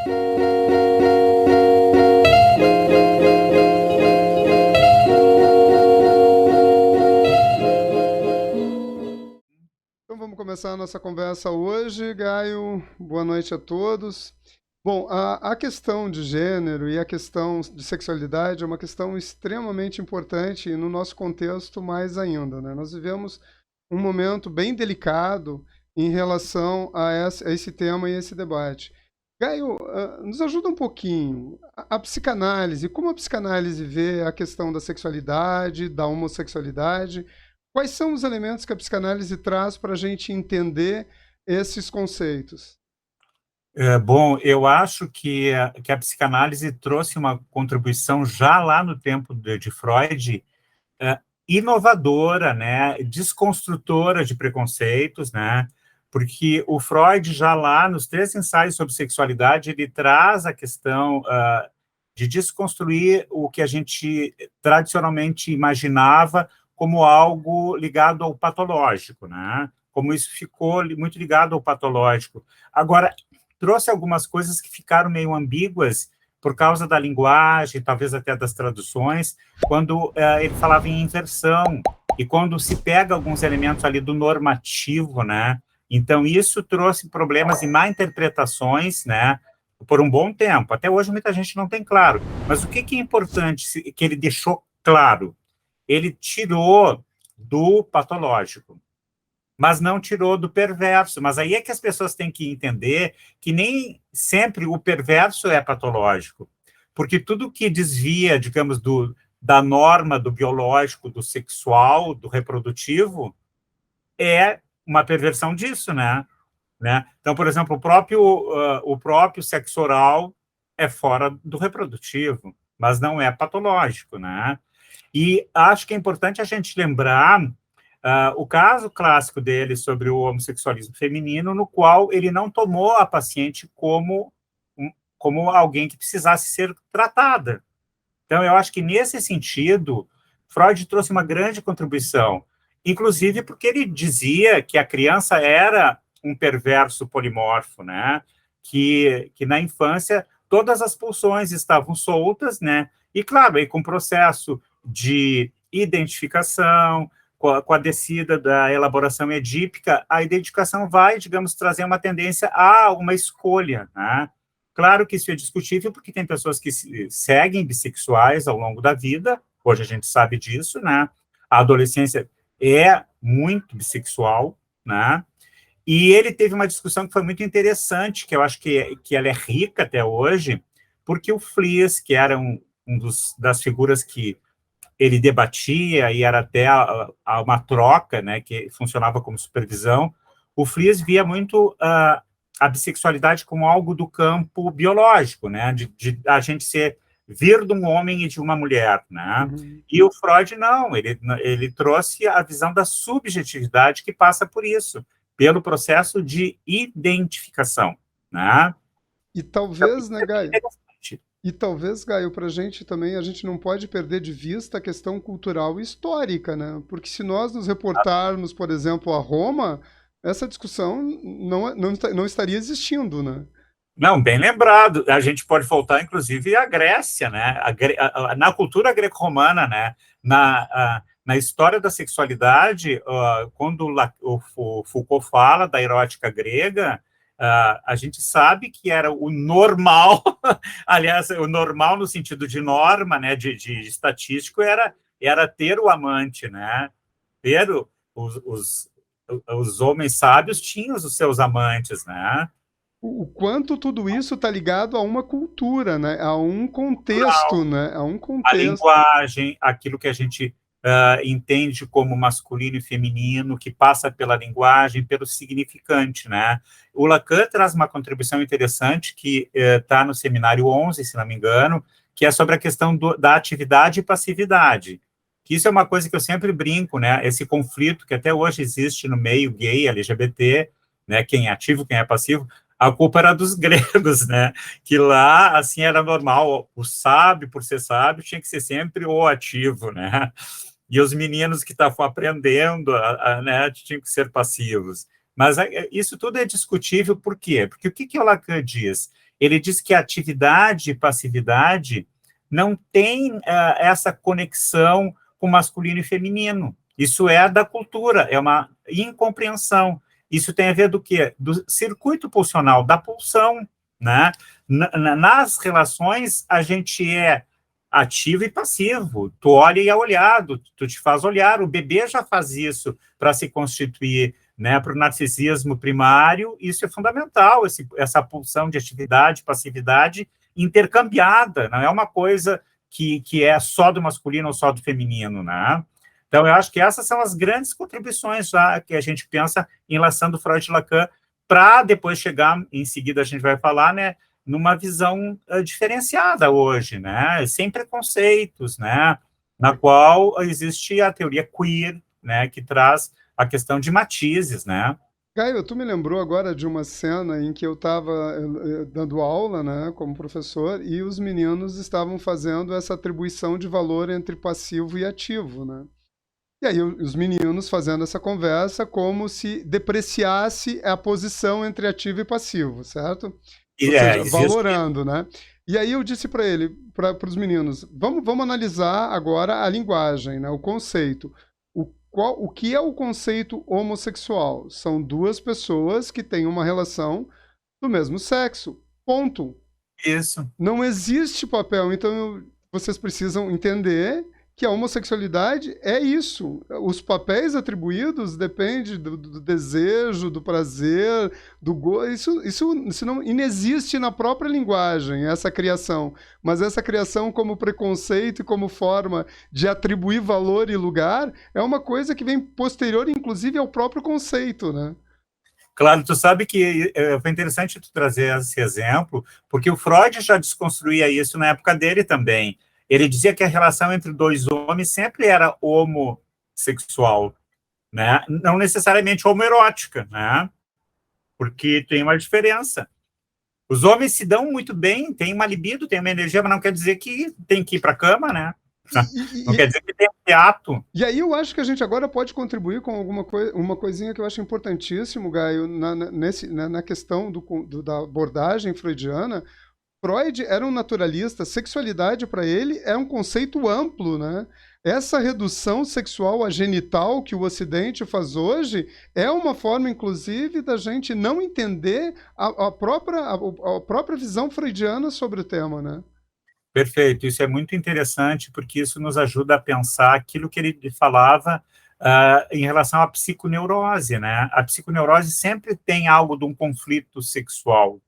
Então vamos começar a nossa conversa hoje, Gaio. Boa noite a todos. Bom, a questão de gênero e a questão de sexualidade é uma questão extremamente importante e no nosso contexto mais ainda, né? Nós vivemos um momento bem delicado em relação a esse tema e esse debate. Gaio, nos ajuda um pouquinho. A psicanálise, como a psicanálise vê a questão da sexualidade, da homossexualidade? Quais são os elementos que a psicanálise traz para a gente entender esses conceitos? Bom, eu acho que a psicanálise trouxe uma contribuição já lá no tempo de Freud, é, inovadora, né, desconstrutora de preconceitos, né, porque o Freud já lá nos 3 ensaios sobre sexualidade ele traz a questão de desconstruir o que a gente tradicionalmente imaginava como algo ligado ao patológico, né, como isso ficou muito ligado ao patológico. Agora, trouxe algumas coisas que ficaram meio ambíguas por causa da linguagem, talvez até das traduções, quando ele falava em inversão, e quando se pega alguns elementos ali do normativo, né? Então, isso trouxe problemas e má interpretações, né? Por um bom tempo. Até hoje, muita gente não tem claro. Mas o que é importante que ele deixou claro? Ele tirou do patológico, mas não tirou do perverso. Mas aí é que as pessoas têm que entender que nem sempre o perverso é patológico, porque tudo que desvia, digamos, da norma do biológico, do sexual, do reprodutivo, é uma perversão disso, né? Então, por exemplo, o próprio sexo oral é fora do reprodutivo, mas não é patológico, né? E acho que é importante a gente lembrar o caso clássico dele sobre o homossexualismo feminino, no qual ele não tomou a paciente como alguém que precisasse ser tratada. Então, eu acho que, nesse sentido, Freud trouxe uma grande contribuição, inclusive porque ele dizia que a criança era um perverso polimorfo, né? Que na infância todas as pulsões estavam soltas, né? E, claro, aí com o processo de identificação, com a descida da elaboração edípica, a identificação vai, digamos, trazer uma tendência a uma escolha, né? Claro que isso é discutível, porque tem pessoas que seguem bissexuais ao longo da vida, hoje a gente sabe disso, né? A adolescência é muito bissexual, né? E ele teve uma discussão que foi muito interessante, que eu acho que ela é rica até hoje, porque o Fliess, que era das figuras que ele debatia, e era até uma troca, né, que funcionava como supervisão, o Fliess via muito a bissexualidade como algo do campo biológico, né, de a gente vir de um homem e de uma mulher, né, e o Freud não, ele trouxe a visão da subjetividade que passa por isso, pelo processo de identificação, né. E Então, talvez, isso né, é bem Gaio? interessante. E talvez, Gaio, para a gente também, a gente não pode perder de vista a questão cultural e histórica, né? Porque se nós nos reportarmos, por exemplo, a Roma, essa discussão não estaria existindo, né? Não, bem lembrado. A gente pode voltar, inclusive, à Grécia, né? Na cultura greco-romana, né? Na história da sexualidade, quando o Foucault fala da erótica grega, a gente sabe que era o normal, aliás, o normal no sentido de norma, né? De estatístico, era ter o amante, né? Ter os homens sábios tinham os seus amantes, né? O quanto tudo isso está ligado a uma cultura, né? A um contexto, né? A um A contexto. linguagem, aquilo que a gente entende como masculino e feminino, que passa pela linguagem, pelo significante, né? O Lacan traz uma contribuição interessante que está no seminário 11, se não me engano, que é sobre a questão da atividade e passividade. Que isso é uma coisa que eu sempre brinco, né? Esse conflito que até hoje existe no meio gay, LGBT, né? Quem é ativo, quem é passivo, a culpa era dos gregos, né? Que lá, assim, era normal, o sábio, por ser sábio, tinha que ser sempre o ativo, né? E os meninos que estavam aprendendo, né, tinham que ser passivos. Mas isso tudo é discutível, por quê? Porque o que o Lacan diz? ele diz que a atividade e passividade não tem essa conexão com masculino e feminino. Isso é da cultura, é uma incompreensão. Isso tem a ver do quê? Do circuito pulsional, da pulsão, né? Nas relações, a gente é ativo e passivo. Tu olha e é olhado, tu te faz olhar. O bebê já faz isso para se constituir, né, para o narcisismo primário. Isso é fundamental, essa pulsão de atividade, passividade intercambiada. Não é uma coisa que é só do masculino ou só do feminino, né? Então, eu acho que essas são as grandes contribuições já que a gente pensa em relação do Freud e Lacan, para depois chegar, em seguida a gente vai falar, né, numa visão diferenciada hoje, né, sem preconceitos, né, na qual existe a teoria queer, né, que traz a questão de matizes, né. Caio, tu me lembrou agora de uma cena em que eu estava dando aula, né, como professor, e os meninos estavam fazendo essa atribuição de valor entre passivo e ativo, né? E aí os meninos fazendo essa conversa como se depreciasse a posição entre ativo e passivo, certo? Ou seja, Existe. valorando, né? E aí eu disse para ele, para os meninos, vamos analisar agora a linguagem, né? O conceito. O que é o conceito homossexual? São duas pessoas que têm uma relação do mesmo sexo. Ponto. Isso. Não existe papel. Então vocês precisam entender que a homossexualidade é isso. Os papéis atribuídos dependem do desejo, do prazer, do gosto. Isso não inexiste na própria linguagem, essa criação. Mas essa criação como preconceito e como forma de atribuir valor e lugar é uma coisa que vem posterior, inclusive, ao próprio conceito, né? Claro, tu sabe que foi interessante tu trazer esse exemplo, porque o Freud já desconstruía isso na época dele também. Ele dizia que a relação entre dois homens sempre era homossexual, né? Não necessariamente homoerótica, né? Porque tem uma diferença. Os homens se dão muito bem, têm uma libido, têm uma energia, mas não quer dizer que tem que ir para a cama, né? Não quer dizer que tem teatro. E aí eu acho que a gente agora pode contribuir com uma coisinha que eu acho importantíssimo, Gaio, na questão da abordagem freudiana. Freud era um naturalista, sexualidade para ele é um conceito amplo, né? Essa redução sexual a genital que o Ocidente faz hoje é uma forma, inclusive, da gente não entender a própria visão freudiana sobre o tema, né? Perfeito, isso é muito interessante, porque isso nos ajuda a pensar aquilo que ele falava em relação à psiconeurose, né? A psiconeurose sempre tem algo de um conflito sexual,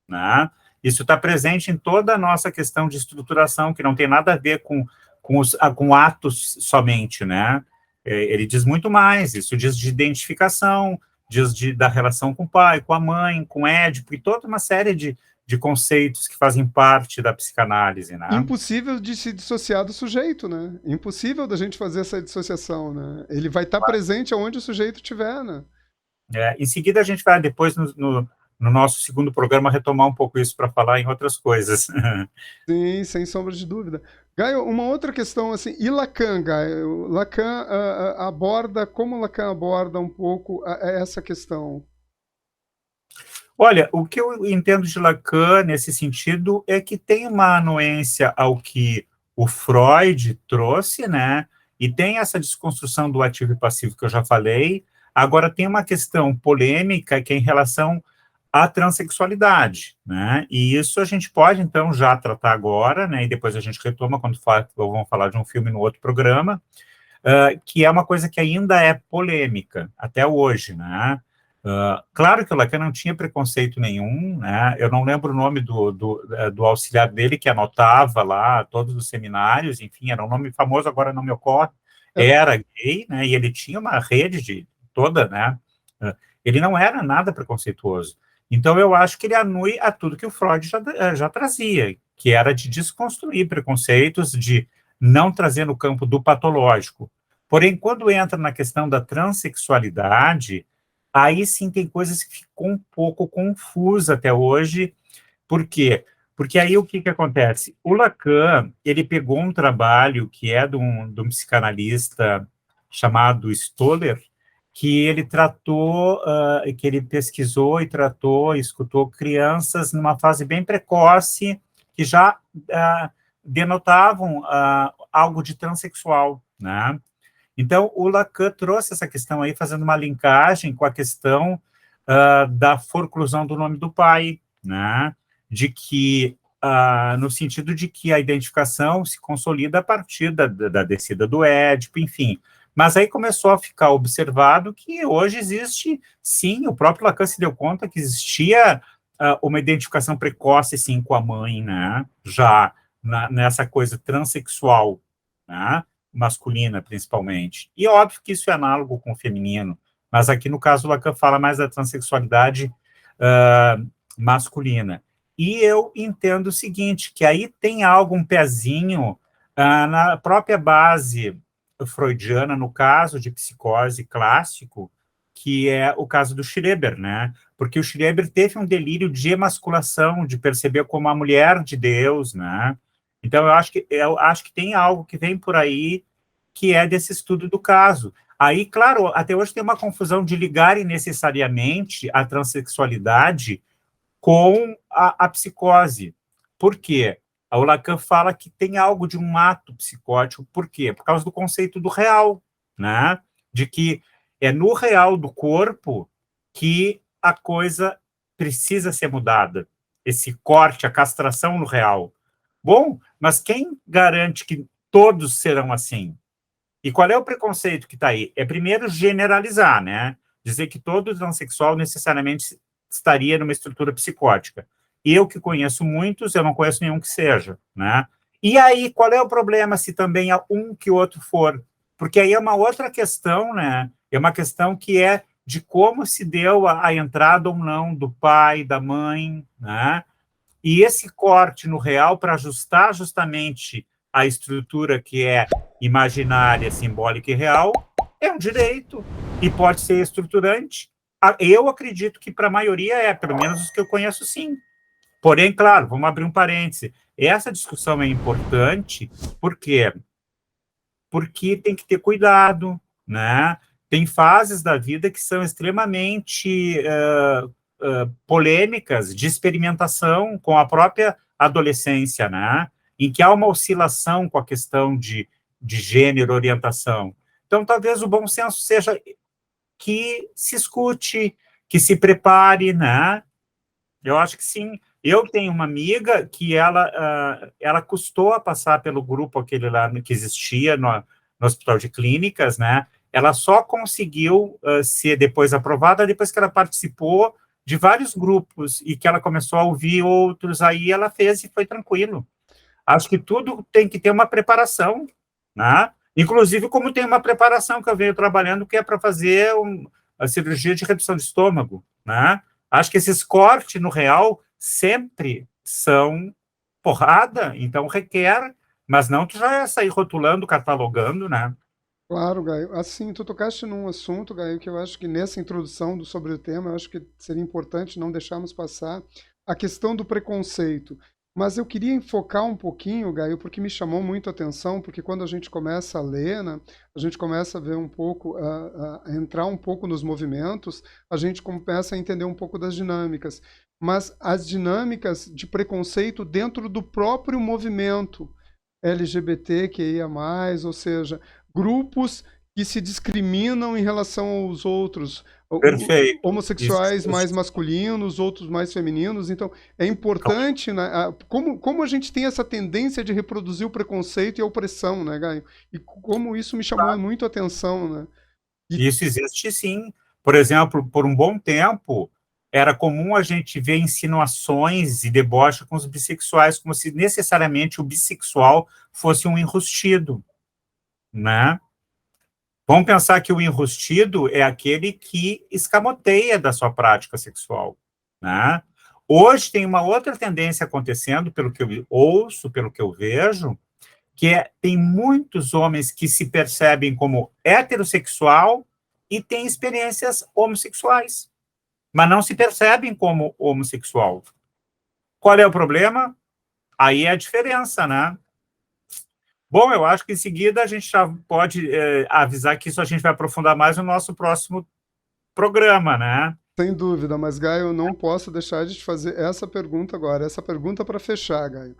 né? Isso está presente em toda a nossa questão de estruturação, que não tem nada a ver com atos somente, né? Ele diz muito mais, isso diz de identificação, da relação com o pai, com a mãe, com o Édipo, e toda uma série de conceitos que fazem parte da psicanálise, né? Impossível de se dissociar do sujeito, né? Impossível da gente fazer essa dissociação, né? Ele vai estar presente onde o sujeito estiver, né? Em seguida, a gente vai, depois, no nosso segundo programa, retomar um pouco isso para falar em outras coisas. Sim, sem sombra de dúvida. Gaio, uma outra questão, assim, e Lacan, Gaio? Como Lacan aborda um pouco essa questão? Olha, o que eu entendo de Lacan nesse sentido é que tem uma anuência ao que o Freud trouxe, né? E tem essa desconstrução do ativo e passivo que eu já falei. Agora, tem uma questão polêmica que é em relação à transexualidade, né? E isso a gente pode, então, já tratar agora, né? E depois a gente retoma quando vamos falar de um filme no outro programa, que é uma coisa que ainda é polêmica até hoje, né? Claro que o Lacan não tinha preconceito nenhum, né? Eu não lembro o nome do auxiliar dele, que anotava lá todos os seminários, enfim, era um nome famoso, agora não me ocorre, era gay, né? E ele tinha uma rede toda, né? Ele não era nada preconceituoso. Então, eu acho que ele anui a tudo que o Freud já trazia, que era de desconstruir preconceitos, de não trazer no campo do patológico. Porém, quando entra na questão da transexualidade, aí sim tem coisas que ficam um pouco confusas até hoje. Por quê? Porque aí o que acontece? O Lacan, ele pegou um trabalho que é de um psicanalista chamado Stoller, que ele tratou, que ele pesquisou e tratou, escutou crianças numa fase bem precoce, que já denotavam algo de transexual, né? Então, o Lacan trouxe essa questão aí, fazendo uma linkagem com a questão da forclusão do nome do pai, né? De que, no sentido de que a identificação se consolida a partir da descida do Édipo, enfim. Mas aí começou a ficar observado que hoje existe, sim, o próprio Lacan se deu conta que existia uma identificação precoce, sim, com a mãe, né? Já nessa coisa transexual, né? Masculina, principalmente. E óbvio que isso é análogo com o feminino, mas aqui, no caso, o Lacan fala mais da transexualidade masculina. E eu entendo o seguinte, que aí tem algo, um pezinho, na própria base freudiana, no caso de psicose clássico, que é o caso do Schreber, né? Porque o Schreber teve um delírio de emasculação, de perceber como a mulher de Deus, né? Então, eu acho que tem algo que vem por aí que é desse estudo do caso. Aí, claro, até hoje tem uma confusão de ligarem necessariamente a transexualidade com a psicose. Por quê? O Lacan fala que tem algo de um ato psicótico. Por quê? Por causa do conceito do real, né? De que é no real do corpo que a coisa precisa ser mudada. Esse corte, a castração no real. Bom, mas quem garante que todos serão assim? E qual é o preconceito que está aí? É primeiro generalizar, né? Dizer que todo transexual necessariamente estaria numa estrutura psicótica. Eu que conheço muitos, eu não conheço nenhum que seja, né? E aí, qual é o problema se também há um que o outro for? Porque aí é uma outra questão, né? É uma questão que é de como se deu a entrada ou não do pai, da mãe, né? E esse corte no real para ajustar justamente a estrutura que é imaginária, simbólica e real, é um direito e pode ser estruturante. Eu acredito que para a maioria pelo menos os que eu conheço, sim. Porém, claro, vamos abrir um parêntese. Essa discussão é importante, por quê? Porque tem que ter cuidado, né? Tem fases da vida que são extremamente polêmicas de experimentação com a própria adolescência, né? Em que há uma oscilação com a questão de gênero, orientação. Então, talvez o bom senso seja que se escute, que se prepare, né? Eu acho que sim. Eu tenho uma amiga que ela custou a passar pelo grupo aquele lá que existia no Hospital de Clínicas, né? Ela só conseguiu ser depois aprovada depois que ela participou de vários grupos e que ela começou a ouvir outros, aí ela fez e foi tranquilo. Acho que tudo tem que ter uma preparação, né? Inclusive, como tem uma preparação que eu venho trabalhando, que é para fazer a cirurgia de redução de estômago, né? Acho que esses cortes no real sempre são porrada, então requer, mas não tu já sair rotulando, catalogando, né? Claro, Gaio. Assim, tu tocaste num assunto, Gaio, que eu acho que nessa introdução sobre o tema, eu acho que seria importante não deixarmos passar a questão do preconceito. Mas eu queria enfocar um pouquinho, Gaio, porque me chamou muito a atenção, porque quando a gente começa a ler, né, a gente começa a ver um pouco, a entrar um pouco nos movimentos, a gente começa a entender um pouco das dinâmicas. Mas as dinâmicas de preconceito dentro do próprio movimento LGBTQIA+, ou seja, grupos que se discriminam em relação aos outros, Perfeito. homossexuais mais masculinos, outros mais femininos. Então, é importante, né, como a gente tem essa tendência de reproduzir o preconceito e a opressão, né, Gaio? E como isso me chamou muito a atenção, né? Isso existe, sim. Por exemplo, por um bom tempo, era comum a gente ver insinuações e deboche com os bissexuais, como se necessariamente o bissexual fosse um enrustido, né? Vamos pensar que o enrustido é aquele que escamoteia da sua prática sexual, né? Hoje tem uma outra tendência acontecendo, pelo que eu ouço, pelo que eu vejo, que tem muitos homens que se percebem como heterossexual e têm experiências homossexuais, mas não se percebem como homossexual. Qual é o problema? Aí é a diferença, né? Bom, eu acho que em seguida a gente já pode avisar que isso a gente vai aprofundar mais no nosso próximo programa, né? Sem dúvida, mas Gaio, eu não posso deixar de te fazer essa pergunta agora, essa pergunta para fechar, Gaio.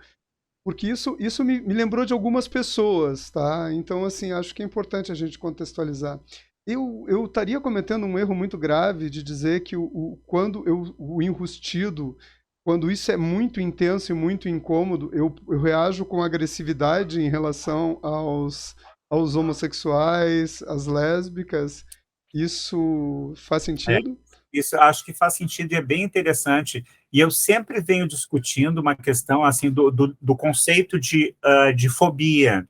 Porque isso me lembrou de algumas pessoas, tá? Então, assim, acho que é importante a gente contextualizar. Eu estaria cometendo um erro muito grave de dizer que o enrustido, quando isso é muito intenso e muito incômodo, eu reajo com agressividade em relação aos homossexuais, às lésbicas. Isso faz sentido? Isso acho que faz sentido e é bem interessante. E eu sempre venho discutindo uma questão assim do conceito de fobia.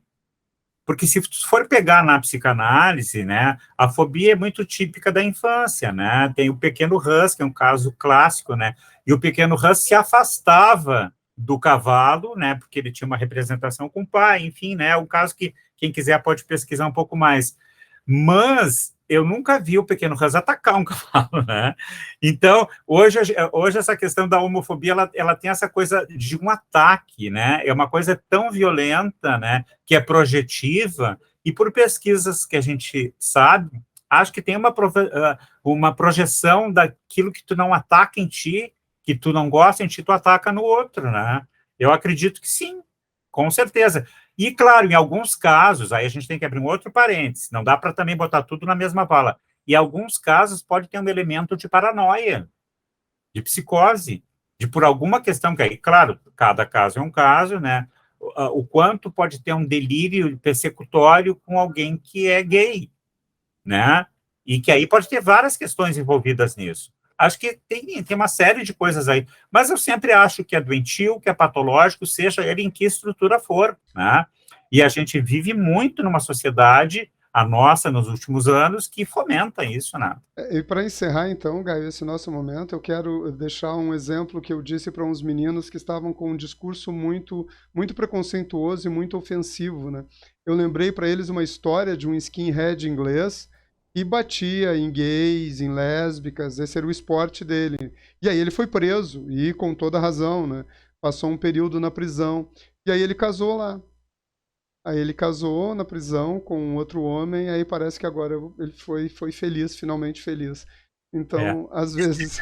Porque se for pegar na psicanálise, né, a fobia é muito típica da infância, né? Tem o pequeno Hus, que é um caso clássico, né? E o pequeno Hus se afastava do cavalo, né? Porque ele tinha uma representação com o pai, enfim, né? O caso que quem quiser pode pesquisar um pouco mais. Mas eu nunca vi o pequeno Hus atacar um cavalo, né? Então, hoje essa questão da homofobia, ela tem essa coisa de um ataque, né? É uma coisa tão violenta, né? Que é projetiva, e por pesquisas que a gente sabe, acho que tem uma projeção daquilo que tu não ataca em ti, que tu não gosta em ti, tu ataca no outro, né? Eu acredito que sim, com certeza. E, claro, em alguns casos, aí a gente tem que abrir um outro parênteses, não dá para também botar tudo na mesma vala. Em alguns casos pode ter um elemento de paranoia, de psicose, de por alguma questão que aí, claro, cada caso é um caso, né? O quanto pode ter um delírio persecutório com alguém que é gay, né? E que aí pode ter várias questões envolvidas nisso. Acho que tem uma série de coisas aí, mas eu sempre acho que é doentio, que é patológico, seja ele em que estrutura for, né? E a gente vive muito numa sociedade, a nossa, nos últimos anos, que fomenta isso, né? E para encerrar, então, Gaio, esse nosso momento, eu quero deixar um exemplo que eu disse para uns meninos que estavam com um discurso muito preconceituoso e muito ofensivo, né? Eu lembrei para eles uma história de um skinhead inglês que batia em gays, em lésbicas, esse era o esporte dele. E aí ele foi preso, e com toda razão, né? Passou um período na prisão. E aí ele casou lá. Aí ele casou na prisão com um outro homem, aí parece que agora ele foi feliz, finalmente feliz. É. Então, às vezes.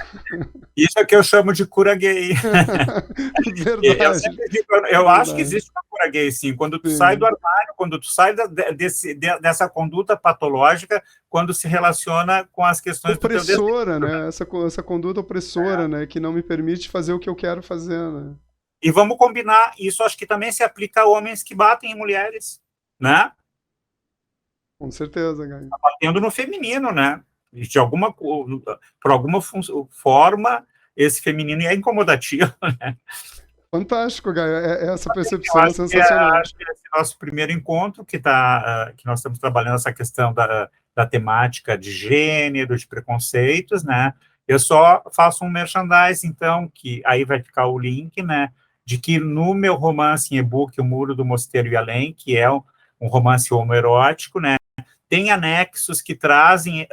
Isso é que eu chamo de cura gay. Eu Verdade. sempre digo, eu acho que existe uma cura gay, sim. Quando tu sai Sim. do armário, quando tu sai dessa conduta patológica, quando se relaciona com as questões do teu desejo. Opressora, né? Essa conduta opressora, né? Que não me permite fazer o que eu quero fazer, né? E vamos combinar, isso acho que também se aplica a homens que batem em mulheres, né? Com certeza, Gaio. Batendo no feminino, né? Por alguma forma, esse feminino é incomodativo, né? Fantástico, Gaio. Essa percepção é sensacional. Acho que esse nosso primeiro encontro, que nós estamos trabalhando essa questão da temática de gênero, de preconceitos, né? Eu só faço um merchandising, então, que aí vai ficar o link, né? De que no meu romance em e-book, O Muro do Mosteiro e Além, que é um romance homoerótico, né? Tem anexos que trazem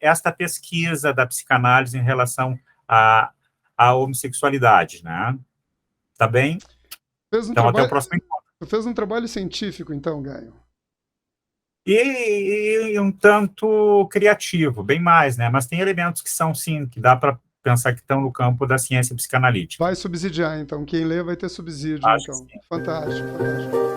esta pesquisa da psicanálise em relação à homossexualidade, né? Tá bem? Então, até o próximo encontro. Tu fez um trabalho científico, então, Gaio? E um tanto criativo, bem mais, né? Mas tem elementos que são, sim, que dá para pensar que estão no campo da ciência psicanalítica. Vai subsidiar, então. Quem lê vai ter subsídio, Acho então. que sim. Fantástico, fantástico.